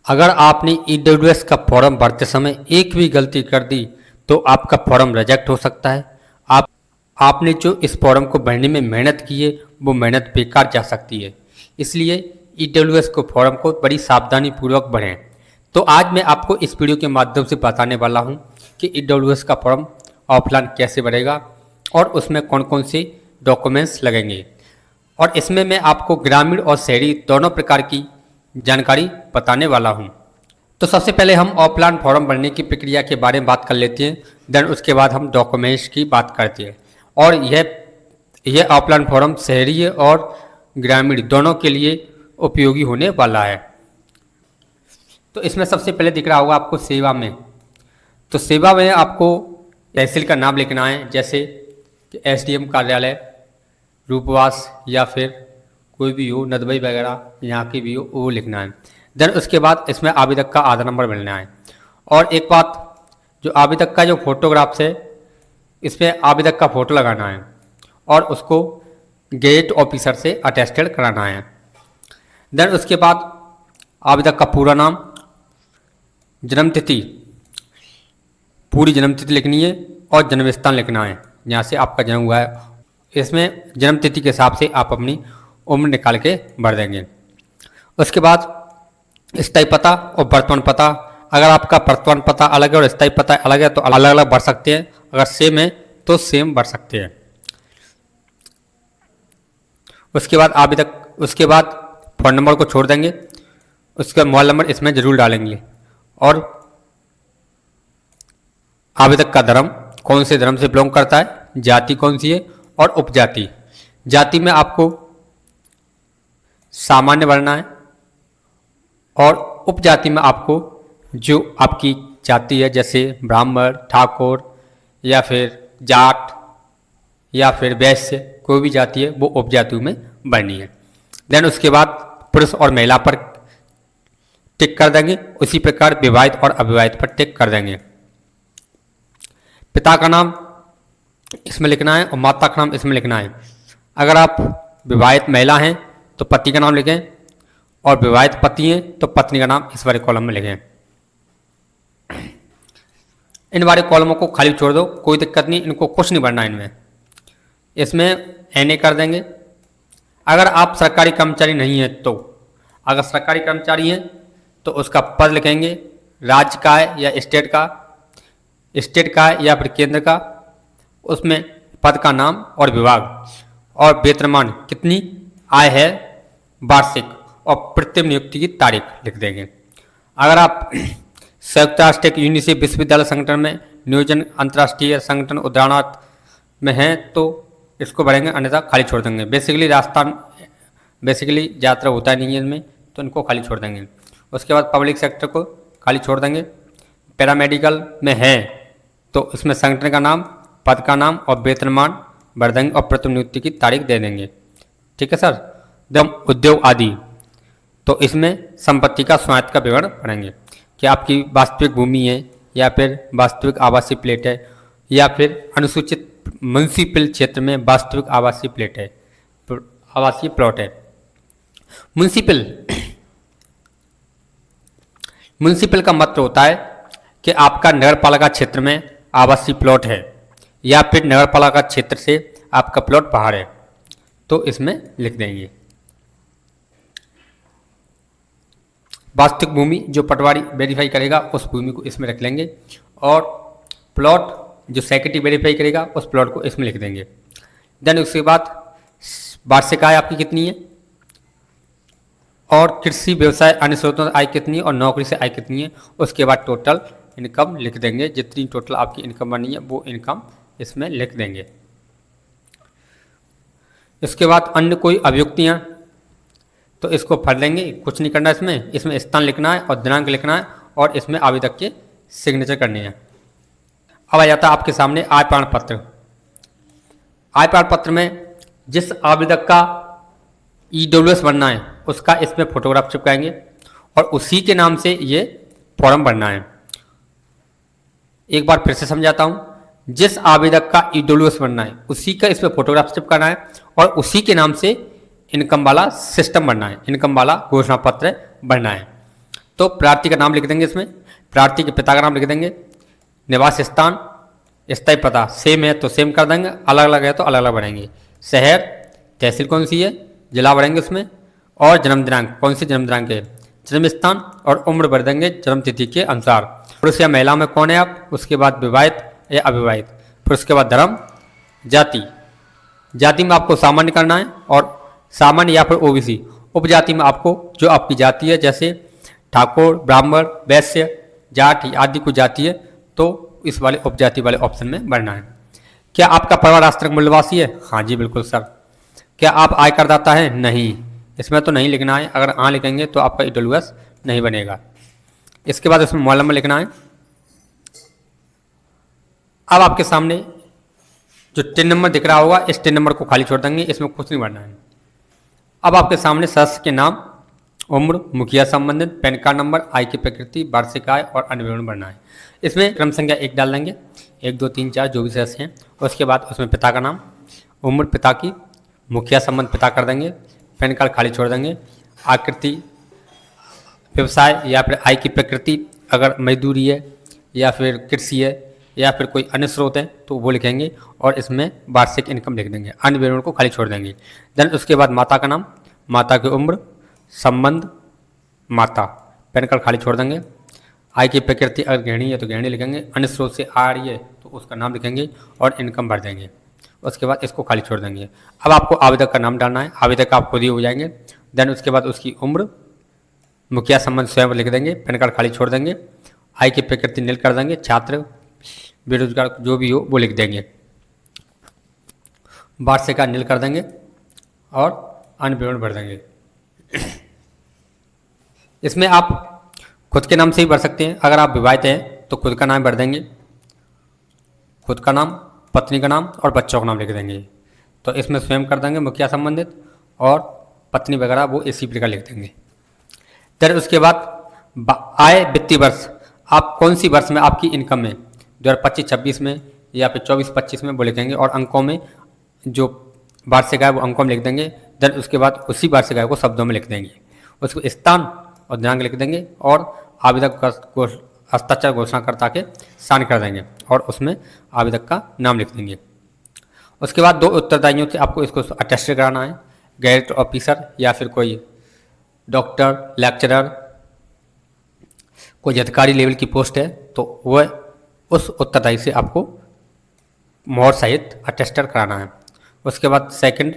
अगर आपने EWS का फॉर्म भरते समय एक भी गलती कर दी तो आपका फॉर्म रिजेक्ट हो सकता है। आपने जो इस फॉर्म को भरने में मेहनत की है वो मेहनत बेकार जा सकती है। इसलिए EWS को फॉर्म को बड़ी सावधानी पूर्वक भरें। तो आज मैं आपको इस वीडियो के माध्यम से बताने वाला हूं कि EWS का फॉर्म ऑफलाइन कैसे भरेगा और उसमें कौन कौन से डॉक्यूमेंट्स लगेंगे, और इसमें मैं आपको ग्रामीण और शहरी दोनों प्रकार की जानकारी बताने वाला हूं। तो सबसे पहले हम ऑफलाइन फॉर्म भरने की प्रक्रिया के बारे में बात कर लेते हैं, देन उसके बाद हम डॉक्यूमेंट्स की बात करते हैं। और यह ऑफलाइन फॉर्म शहरी और ग्रामीण दोनों के लिए उपयोगी होने वाला है। तो इसमें सबसे पहले दिख रहा होगा आपको सेवा में। तो सेवा में आपको तहसील का नाम लिखना है, जैसे कि SDM कार्यालय रूपवास या फिर कोई भी हो, नदबई वगैरह यहाँ की भी हो, वो लिखना है। देन उसके बाद इसमें आवेदक का आधार नंबर मिलना है। और एक बात, जो आवेदक का जो फोटोग्राफ्स है इसमें आवेदक का फ़ोटो लगाना है और उसको गेट ऑफिसर से अटेस्टेड कराना है। देन उसके बाद आवेदक का पूरा नाम, जन्मतिथि, पूरी जन्मतिथि लिखनी है और जन्म स्थान लिखना है जहाँ से आपका जन्म हुआ है। इसमें जन्मतिथि के हिसाब से आप अपनी उम्र निकाल के भर देंगे। उसके बाद स्थायी पता और वर्तमान पता, अगर आपका वर्तमान पता अलग है और स्थायी पता अलग है तो अलग अलग भर सकते हैं, अगर सेम है तो सेम भर सकते हैं। उसके बाद फ़ोन नंबर को छोड़ देंगे, उसका मोबाइल नंबर इसमें ज़रूर डालेंगे। और आवेदक का धर्म, कौन से धर्म से बिलोंग करता है, जाति कौन सी है, और उपजाति। जाति में आपको सामान्य भरना है और उपजाति में आपको जो आपकी जाति है, जैसे ब्राह्मण, ठाकुर या फिर जाट या फिर वैश्य, कोई भी जाति है वो उपजातियों में भरनी है। देन उसके बाद पुरुष और महिला पर टिक कर देंगे, उसी प्रकार विवाहित और अविवाहित पर टिक कर देंगे। पिता का नाम इसमें लिखना है और माता का नाम इसमें लिखना है। अगर आप विवाहित महिला हैं तो पति का नाम लिखें, और विवाहित पति हैं तो पत्नी का नाम इस वाले कॉलम में लिखें। इन वाले कॉलमों को खाली छोड़ दो, कोई दिक्कत नहीं, इनको कुछ नहीं भरना है। इसमें NA कर देंगे। अगर आप सरकारी कर्मचारी नहीं हैं तो, अगर सरकारी कर्मचारी हैं तो उसका पद लिखेंगे, राज्य का है या स्टेट का है या फिर केंद्र का, उसमें पद का नाम और विभाग, और वेतनमान कितनी आय है वार्षिक, और प्रतिम नियुक्ति की तारीख लिख देंगे। अगर आप संयुक्त राष्ट्र के यूनिसेफ विश्वविद्यालय संगठन में नियोजन अंतर्राष्ट्रीय संगठन उदाहरणार्थ में हैं तो इसको भरेंगे, अन्यथा खाली छोड़ देंगे। बेसिकली यात्रा होता नहीं है इनमें, तो इनको खाली छोड़ देंगे। उसके बाद पब्लिक सेक्टर को खाली छोड़ देंगे। पैरामेडिकल में है तो इसमें संगठन का नाम, पद का नाम और वेतनमान भर देंगे और प्रतिम नियुक्ति की तारीख दे देंगे। ठीक है सर। दम उद्योग आदि, तो इसमें संपत्ति का स्वामित्व का विवरण भरेंगे कि आपकी वास्तविक भूमि है या फिर वास्तविक आवासीय प्लेट है या फिर अनुसूचित म्युनिसिपल क्षेत्र में वास्तविक आवासीय प्लेट है, आवासीय प्लॉट है। म्युनिसिपल का मतलब होता है कि आपका नगरपालिका क्षेत्र में आवासीय प्लॉट है या फिर नगरपालिका क्षेत्र से आपका प्लॉट बाहर है, तो इसमें लिख देंगे। वास्तविक भूमि जो पटवारी वेरीफाई करेगा उस भूमि को इसमें रख लेंगे, और प्लॉट जो सेक्रेटरी वेरीफाई करेगा उस प्लॉट को इसमें लिख देंगे। देन उसके बाद वार्षिक आय आपकी कितनी है, और कृषि व्यवसाय अन्य स्रोतों से आय कितनी है, और नौकरी से आय कितनी है। उसके बाद टोटल इनकम लिख देंगे, जितनी टोटल आपकी इनकम बनी है वो इनकम इसमें लिख देंगे। इसके बाद अन्य कोई अभियुक्तियाँ, तो इसको भर लेंगे, कुछ नहीं करना इसमें स्थान लिखना है और दिनांक लिखना है, और इसमें आवेदक के सिग्नेचर करनी है। अब आ जाता है आपके सामने आय प्रमाण पत्र। आय प्रमाण पत्र में जिस आवेदक का EWS बनना है उसका इसमें फोटोग्राफ चिपकाएंगे और उसी के नाम से ये फॉर्म भरना है। एक बार फिर से समझाता हूँ, जिस आवेदक का EWS बनना है उसी का इसमें फोटोग्राफ चिपकाना है और उसी के नाम से इनकम वाला सिस्टम बनना है, इनकम वाला घोषणा पत्र बनना है। तो प्रार्थी का नाम लिख देंगे इसमें, प्रार्थी के पिता का नाम लिख देंगे, निवास स्थान, स्थायी पता सेम है तो सेम कर देंगे, अलग अलग है तो अलग अलग बढ़ाएंगे, शहर, तहसील कौन सी है, जिला बढ़ेंगे उसमें, और जन्म दिनांक कौन सी जन्म दिनांक है, जन्म स्थान और उम्र भर देंगे जन्म तिथि के अनुसार। पुरुष या महिला में कौन है आप, उसके बाद विवाहित या अविवाहित, फिर उसके बाद धर्म, जाति, जाति में आपको सामान्य करना है और सामान्य या फिर ओबीसी, उपजाति में आपको जो आपकी जाति है जैसे ठाकुर, ब्राह्मण, वैश्य, जाट आदि को जाति है तो इस वाले उपजाति वाले ऑप्शन में भरना है। क्या आपका परिवार राष्ट्रीय मूल्यवासी है, हाँ जी बिल्कुल सर। क्या आप आय करदाता है, नहीं, इसमें तो नहीं लिखना है, अगर हाँ लिखेंगे तो आपका ईडब्ल्यूएस नहीं बनेगा। इसके बाद इसमें मोबाइल नंबर लिखना है। अब आपके सामने जो 3 नंबर दिख रहा होगा इस 3 नंबर को खाली छोड़ देंगे, इसमें कुछ नहीं भरना है। अब आपके सामने सदस्य के नाम, उम्र, मुखिया संबंधित, पैन कार्ड नंबर, आय की प्रकृति, वार्षिक आय और अन्य विवरण भरना है। इसमें क्रम संख्या 1 डाल देंगे, 1 2 3 4 जो भी सदस्य हैं। उसके बाद उसमें पिता का नाम, उम्र पिता की, मुखिया संबंध पिता कर देंगे, पैन कार्ड खाली छोड़ देंगे, आकृति, व्यवसाय या फिर आय की प्रकृति, अगर मजदूरी है या फिर कृषि है या फिर कोई अन्य स्रोत है तो वो लिखेंगे और इसमें वार्षिक इनकम लिख देंगे, अन्य विवरण को खाली छोड़ देंगे। देन उसके बाद माता का नाम, माता की उम्र, संबंध माता, पैन कार्ड खाली छोड़ देंगे, आय की प्रकृति अगर गृहिणी है तो गृहिणी लिखेंगे, अन्य स्रोत से आ रही है तो उसका नाम लिखेंगे और इनकम भर देंगे। उसके बाद इसको खाली छोड़ देंगे। अब आपको आवेदक का नाम डालना है, आवेदक आप खुद ही हो जाएंगे। देन उसके बाद उसकी उम्र, मुखिया संबंध स्वयं लिख देंगे, पैन कार्ड खाली छोड़ देंगे, आय की प्रकृति नील कर देंगे, छात्र, बेरोजगार जो भी हो वो लिख देंगे, वार्षिक आय नील कर देंगे और अन्य विवरण भर देंगे। इसमें आप खुद के नाम से ही भर सकते हैं, अगर आप विवाहित हैं तो खुद का नाम भर देंगे, खुद का नाम, पत्नी का नाम और बच्चों का नाम लिख देंगे। तो इसमें स्वयं कर देंगे मुखिया संबंधित और पत्नी वगैरह वो इसी प्रकार लिख देंगे। फिर उसके बाद आय वित्तीय वर्ष, आप कौन सी वर्ष में आपकी इनकम है, 2025-26 में या फिर 24-25 में वो लिखेंगे और अंकों में जो वार्षिक आय वो अंकों में लिख देंगे। देन उसके बाद उसी वार्षिक आय को शब्दों में लिख देंगे, उसको स्थान और दिनांक लिख देंगे और आवेदक को हस्ताक्षर घोषणाकर्ता के साइन कर देंगे और उसमें आवेदक का नाम लिख देंगे। उसके बाद 2 उत्तरदायियों से आपको इसको अटेस्ट कराना है, गैजेट ऑफिसर या फिर कोई डॉक्टर, लेक्चरर, कोई अधिकारी लेवल की पोस्ट है तो वह उस उत्तरदायी से आपको मोहर सहित अटेस्टर कराना है। उसके बाद सेकंड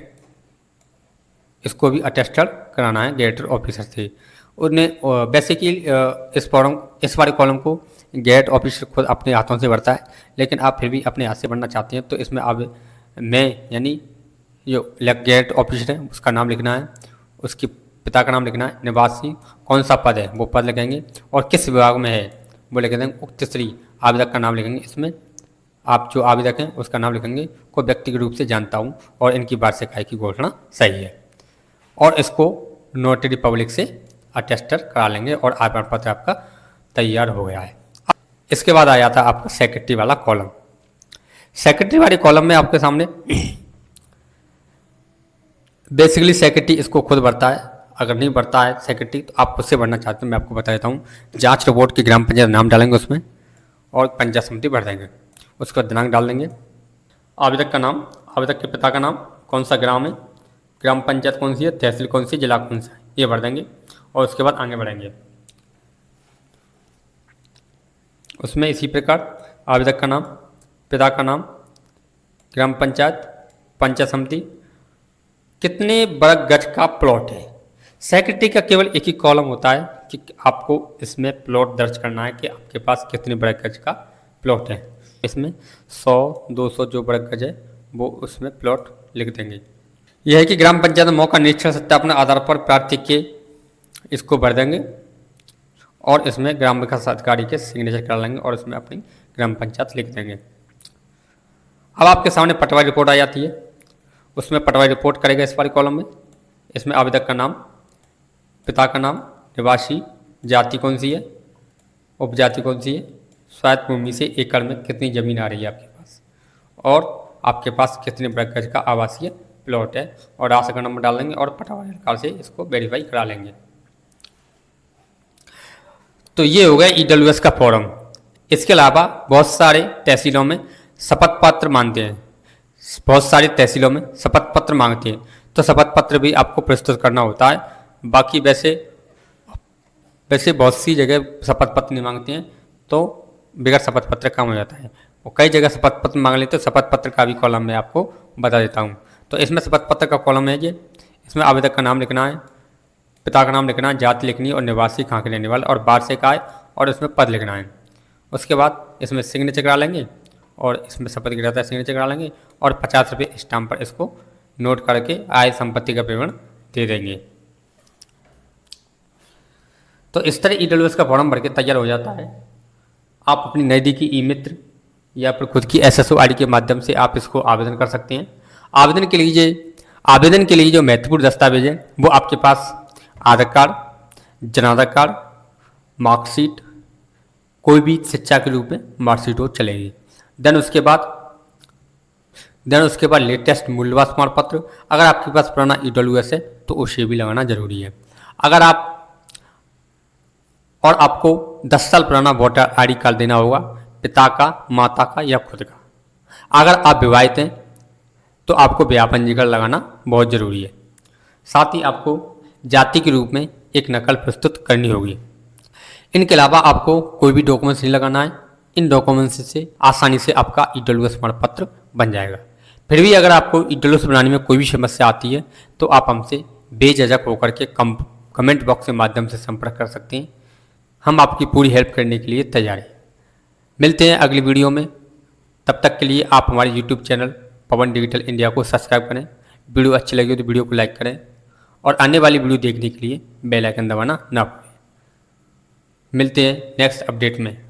इसको भी अटेस्टर कराना है गैजेटेड ऑफिसर से। उन्हें बेसिकली इस वाले कॉलम को गैजेट ऑफिसर खुद अपने हाथों से भरता है, लेकिन आप फिर भी अपने हाथ से भरना चाहते हैं तो इसमें आप मैं यानी जो गैजेट ऑफिसर है उसका नाम लिखना है, उसके पिता का नाम लिखना है, निवासी कौन सा पद है वो पद लिखेंगे और किस विभाग में है वो लिख देंगे। तीसरी आवेदक का नाम लिखेंगे, इसमें आप जो आवेदक हैं उसका नाम लिखेंगे, को व्यक्तिगत रूप से जानता हूँ और इनकी वार्षिक आय की घोषणा सही है और इसको नोटरी पब्लिक से अटेस्टर करा लेंगे और आवेदन पत्र आपका तैयार हो गया है। इसके बाद आ जाता है आपका सेक्रेटरी वाला कॉलम। सेक्रेटरी वाले कॉलम में आपके सामने बेसिकली सेक्रेटरी इसको खुद भरता है, अगर नहीं भरता है सेक्रेटरी तो आप खुद से भरना चाहते हैं मैं आपको बता देता हूँ। जांच रिपोर्ट की ग्राम पंचायत नाम डालेंगे उसमें और पंचायत समिति भर देंगे, उसका दिनांक डाल देंगे, आवेदक का नाम, आवेदक के पिता का नाम, कौन सा ग्राम है, ग्राम पंचायत कौन सी है, तहसील कौन सी, जिला कौन सा है, ये भर देंगे और उसके बाद आगे बढ़ेंगे। उसमें इसी प्रकार आवेदक का नाम, पिता का नाम, ग्राम पंचायत, पंचायत समिति, कितने वर्ग गज का प्लॉट है। सेक्रेटरी का केवल एक ही कॉलम होता है कि आपको इसमें प्लॉट दर्ज करना है कि आपके पास कितने वर्ग गज का प्लॉट है। इसमें 100-200 जो वर्ग गज है वो उसमें प्लॉट लिख देंगे। यह है कि ग्राम पंचायत में मौका निरीक्षण सत्यापन आधार पर प्रार्थी के इसको भर देंगे और इसमें ग्राम विकास अधिकारी के सिग्नेचर करा लेंगे और इसमें अपनी ग्राम पंचायत लिख देंगे। अब आपके सामने पटवारी रिपोर्ट आ जाती है, उसमें पटवारी रिपोर्ट करेगा इस वाले कॉलम में। इसमें आवेदक का नाम, पिता का नाम, निवासी, जाति कौन सी है, उपजाति कौन सी है, स्वायत्त भूमि से एकड़ में कितनी ज़मीन आ रही है आपके पास और आपके पास कितने वर्ग गज का आवासीय प्लॉट है और राशन का नंबर डाल देंगे और पटवारी अधिकारी से इसको वेरीफाई करा लेंगे। तो ये हो गया ईडब्ल्यूएस का फॉर्म। इसके अलावा बहुत सारे तहसीलों में शपथ पत्र मांगते हैं, बहुत सारी तहसीलों में शपथ पत्र मांगते हैं, तो शपथ पत्र भी आपको प्रस्तुत करना होता है। बाकी वैसे बहुत सी जगह शपथ पत्र नहीं मांगते हैं, तो बगैर शपथ पत्र काम हो जाता है। वो कई जगह शपथ पत्र मांग लेते, तो शपथ पत्र का भी कॉलम मैं आपको बता देता हूँ। तो इसमें शपथ पत्र का कॉलम है ये, इसमें आवेदक का नाम लिखना है, पिता का नाम लिखना है, जाति लिखनी और निवासी कहाँ के रहने वाला और वार्षिक आय, और इसमें पद लिखना है। उसके बाद इसमें सिग्नेचर करा लेंगे और इसमें शपथ गिराता है सिग्नेचर करा लेंगे और 50 रुपये स्टाम्प पर इसको नोट करके आय संपत्ति का विवरण दे देंगे। तो इस तरह ईडब्ल्यूएस का फॉर्म भर के तैयार हो जाता है। आप अपनी नज़दीकी ई मित्र या फिर खुद की एसएसओ आईडी के माध्यम से आप इसको आवेदन कर सकते हैं। आवेदन के लिए जो महत्वपूर्ण दस्तावेज है वो आपके पास आधार कार्ड, जनाधार कार्ड, मार्कशीट, कोई भी शिक्षा के रूप में मार्कशीट हो चलेगी। देन उसके बाद लेटेस्ट मूल्यवान प्रमाण पत्र, अगर आपके पास पुराना ईडब्ल्यूएस है तो उसे भी लगाना जरूरी है। और आपको 10 साल पुराना वोटर आईडी कार्ड देना होगा, पिता का, माता का या खुद का। अगर आप विवाहित हैं तो आपको विवाह पंजीकरण लगाना बहुत ज़रूरी है। साथ ही आपको जाति के रूप में एक नकल प्रस्तुत करनी होगी। इनके अलावा आपको कोई भी डॉक्यूमेंट्स नहीं लगाना है। इन डॉक्यूमेंट्स से आसानी से आपका ईडब्ल्यूएस प्रमाण पत्र बन जाएगा। फिर भी अगर आपको ईडब्ल्यूएस बनाने में कोई भी समस्या आती है तो आप हमसे बेझिझक होकर के कमेंट बॉक्स के माध्यम से संपर्क कर सकते हैं। हम आपकी पूरी हेल्प करने के लिए तैयार हैं। मिलते हैं अगली वीडियो में। तब तक के लिए आप हमारे यूट्यूब चैनल पवन डिजिटल इंडिया को सब्सक्राइब करें। वीडियो अच्छी लगी हो तो वीडियो को लाइक करें और आने वाली वीडियो देखने के लिए बेल आइकन दबाना ना भूलें। मिलते हैं नेक्स्ट अपडेट में।